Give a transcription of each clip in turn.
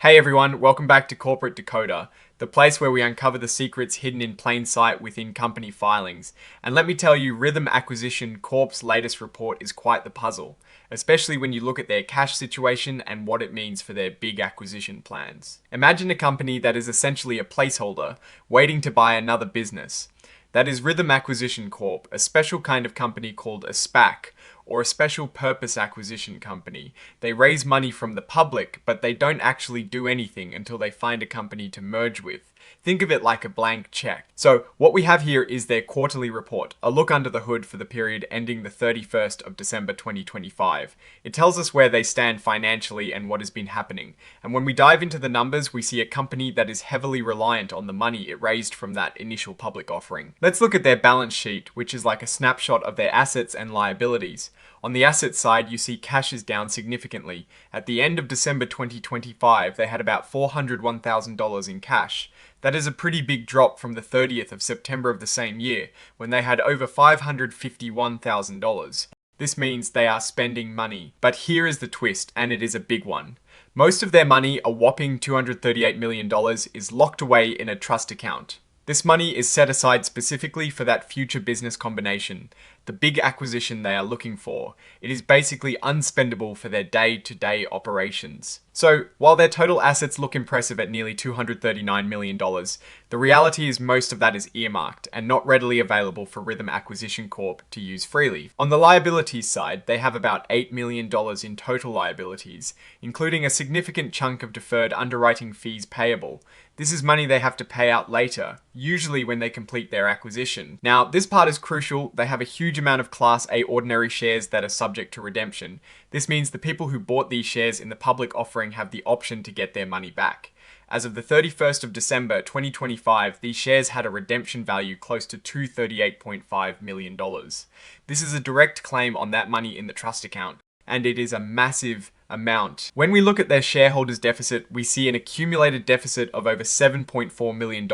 Hey everyone, welcome back to Corporate Decoder, the place where we uncover the secrets hidden in plain sight within company filings. And let me tell you, Rithm Acquisition Corp's latest report is quite the puzzle, especially when you look at their cash situation and what it means for their big acquisition plans. Imagine a company that is essentially a placeholder, waiting to buy another business. That is Rithm Acquisition Corp, a special kind of company called a SPAC, or a special purpose acquisition company. They raise money from the public, but they don't actually do anything until they find a company to merge with. Think of it like a blank check. So what we have here is their quarterly report, a look under the hood for the period ending the 31st of December 2025. It tells us where they stand financially and what has been happening. And when we dive into the numbers, we see a company that is heavily reliant on the money it raised from that initial public offering. Let's look at their balance sheet, which is like a snapshot of their assets and liabilities. On the asset side, you see cash is down significantly. At the end of December 2025, they had about $401,000 in cash. That is a pretty big drop from the 30th of September of the same year, when they had over $551,000. This means they are spending money. But here is the twist, and it is a big one. Most of their money, a whopping $238 million, is locked away in a trust account. This money is set aside specifically for that future business combination, the big acquisition they are looking for. It is basically unspendable for their day-to-day operations. So, while their total assets look impressive at nearly $239 million, the reality is most of that is earmarked and not readily available for Rithm Acquisition Corp to use freely. On the liabilities side, they have about $8 million in total liabilities, including a significant chunk of deferred underwriting fees payable. This is money they have to pay out later, usually when they complete their acquisition. Now, this part is crucial. They have a huge amount of Class A ordinary shares that are subject to redemption. This means the people who bought these shares in the public offering have the option to get their money back. As of the 31st of December 2025, these shares had a redemption value close to $238.5 million. This is a direct claim on that money in the trust account, and it is a massive amount. When we look at their shareholders deficit, we see an accumulated deficit of over $7.4 million.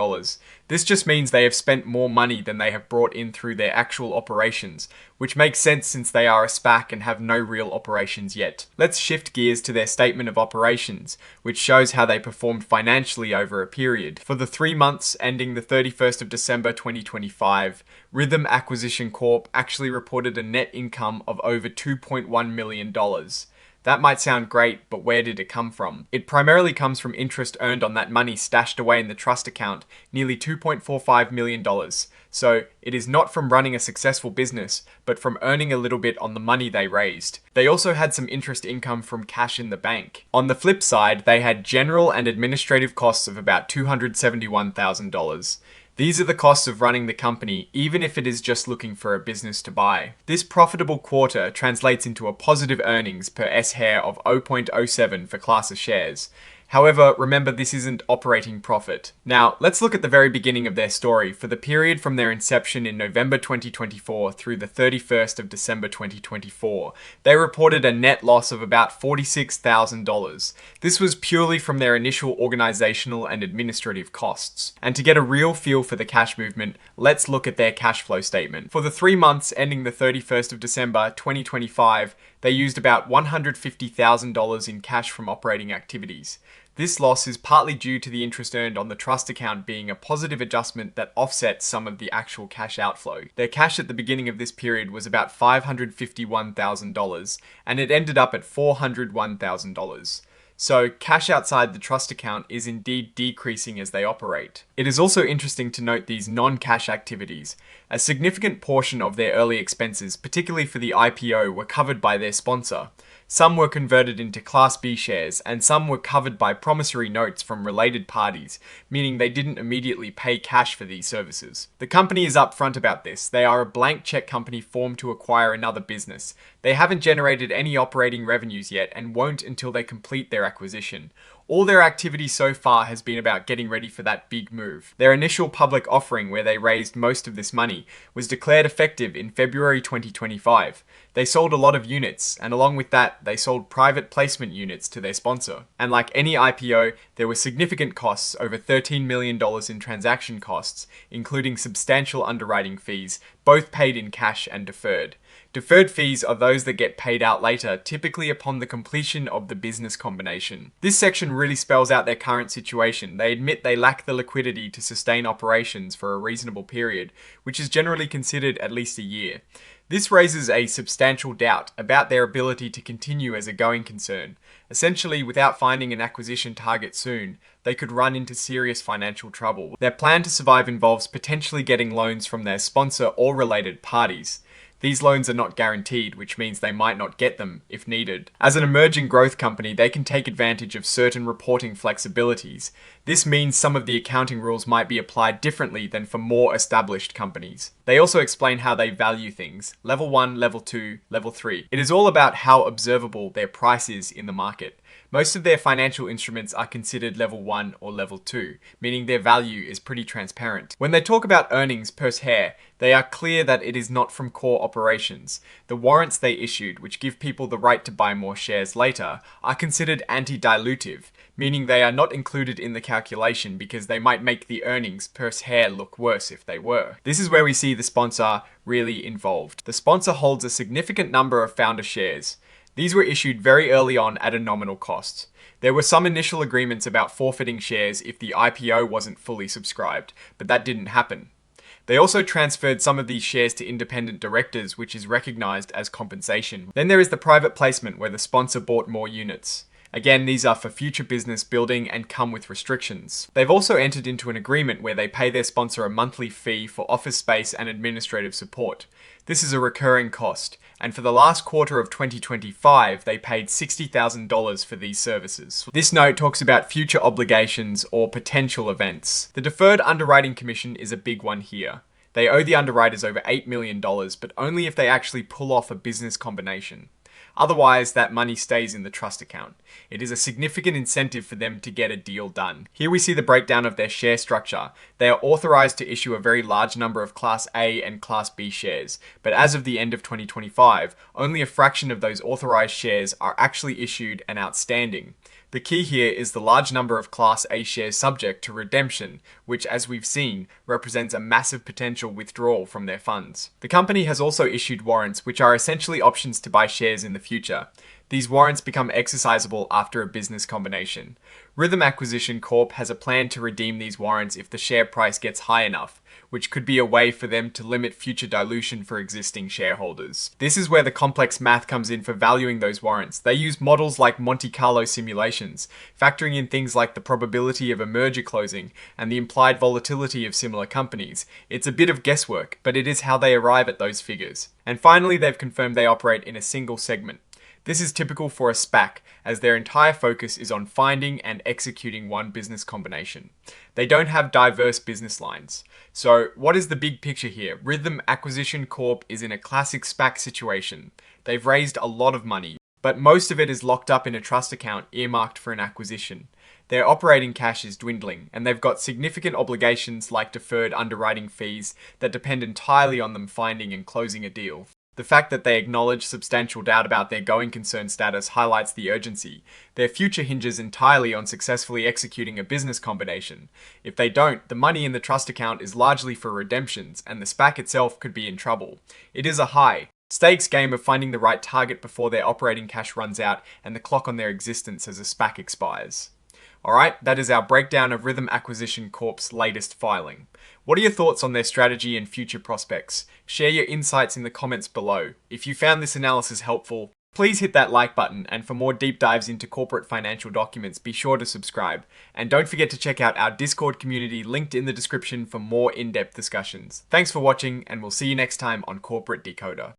This just means they have spent more money than they have brought in through their actual operations, which makes sense since they are a SPAC and have no real operations yet. Let's shift gears to their statement of operations, which shows how they performed financially over a period. For the 3 months ending the 31st of December 2025, Rithm Acquisition Corp actually reported a net income of over $2.1 million. That might sound great, but where did it come from? It primarily comes from interest earned on that money stashed away in the trust account, nearly $2.45 million. So it is not from running a successful business, but from earning a little bit on the money they raised. They also had some interest income from cash in the bank. On the flip side, they had general and administrative costs of about $271,000. These are the costs of running the company, even if it is just looking for a business to buy. This profitable quarter translates into a positive earnings per S-share of 0.07 for Class A shares. However, remember this isn't operating profit. Now, let's look at the very beginning of their story for the period from their inception in November 2024 through the 31st of December 2024. They reported a net loss of about $46,000. This was purely from their initial organizational and administrative costs. And to get a real feel for the cash movement, let's look at their cash flow statement. For the 3 months ending the 31st of December 2025, they used about $150,000 in cash from operating activities. This loss is partly due to the interest earned on the trust account being a positive adjustment that offsets some of the actual cash outflow. Their cash at the beginning of this period was about $551,000, and it ended up at $401,000. So cash outside the trust account is indeed decreasing as they operate. It is also interesting to note these non-cash activities. A significant portion of their early expenses, particularly for the IPO, were covered by their sponsor. Some were converted into Class B shares, and some were covered by promissory notes from related parties, meaning they didn't immediately pay cash for these services. The company is upfront about this. They are a blank check company formed to acquire another business. They haven't generated any operating revenues yet and won't until they complete their acquisition. All their activity so far has been about getting ready for that big move. Their initial public offering, where they raised most of this money, was declared effective in February 2025. They sold a lot of units, and along with that, they sold private placement units to their sponsor. And like any IPO, there were significant costs, over $13 million in transaction costs, including substantial underwriting fees, both paid in cash and deferred. Deferred fees are those that get paid out later, typically upon the completion of the business combination. This section really spells out their current situation. They admit they lack the liquidity to sustain operations for a reasonable period, which is generally considered at least a year. This raises a substantial doubt about their ability to continue as a going concern. Essentially, without finding an acquisition target soon, they could run into serious financial trouble. Their plan to survive involves potentially getting loans from their sponsor or related parties. These loans are not guaranteed, which means they might not get them if needed. As an emerging growth company, they can take advantage of certain reporting flexibilities. This means some of the accounting rules might be applied differently than for more established companies. They also explain how they value things. Level 1, Level 2, Level 3. It is all about how observable their price is in the market. Most of their financial instruments are considered Level 1 or Level 2, meaning their value is pretty transparent. When they talk about earnings per share, they are clear that it is not from core operations. The warrants they issued, which give people the right to buy more shares later, are considered anti-dilutive, meaning they are not included in the calculation because they might make the earnings per share look worse if they were. This is where we see the sponsor really involved. The sponsor holds a significant number of founder shares. These were issued very early on at a nominal cost. There were some initial agreements about forfeiting shares if the IPO wasn't fully subscribed, but that didn't happen. They also transferred some of these shares to independent directors, which is recognized as compensation. Then there is the private placement where the sponsor bought more units. Again, these are for future business building and come with restrictions. They've also entered into an agreement where they pay their sponsor a monthly fee for office space and administrative support. This is a recurring cost, and for the last quarter of 2025, they paid $60,000 for these services. This note talks about future obligations or potential events. The deferred underwriting commission is a big one here. They owe the underwriters over $8 million, but only if they actually pull off a business combination. Otherwise, that money stays in the trust account. It is a significant incentive for them to get a deal done. Here we see the breakdown of their share structure. They are authorized to issue a very large number of Class A and Class B shares, but as of the end of 2025, only a fraction of those authorized shares are actually issued and outstanding. The key here is the large number of Class A shares subject to redemption, which, as we've seen, represents a massive potential withdrawal from their funds. The company has also issued warrants, which are essentially options to buy shares in the future. These warrants become exercisable after a business combination. Rithm Accession Corp has a plan to redeem these warrants if the share price gets high enough, which could be a way for them to limit future dilution for existing shareholders. This is where the complex math comes in for valuing those warrants. They use models like Monte Carlo simulations, factoring in things like the probability of a merger closing and the implied volatility of similar companies. It's a bit of guesswork, but it is how they arrive at those figures. And finally, they've confirmed they operate in a single segment. This is typical for a SPAC, as their entire focus is on finding and executing one business combination. They don't have diverse business lines. So what is the big picture here? Rithm Accession Corp is in a classic SPAC situation. They've raised a lot of money, but most of it is locked up in a trust account earmarked for an acquisition. Their operating cash is dwindling, and they've got significant obligations like deferred underwriting fees that depend entirely on them finding and closing a deal. The fact that they acknowledge substantial doubt about their going concern status highlights the urgency. Their future hinges entirely on successfully executing a business combination. If they don't, the money in the trust account is largely for redemptions, and the SPAC itself could be in trouble. It is a high stakes game of finding the right target before their operating cash runs out and the clock on their existence as a SPAC expires. Alright, that is our breakdown of Rithm Accession Corp's latest filing. What are your thoughts on their strategy and future prospects? Share your insights in the comments below. If you found this analysis helpful, please hit that like button, and for more deep dives into corporate financial documents, be sure to subscribe. And don't forget to check out our Discord community linked in the description for more in-depth discussions. Thanks for watching, and we'll see you next time on Corporate Decoder.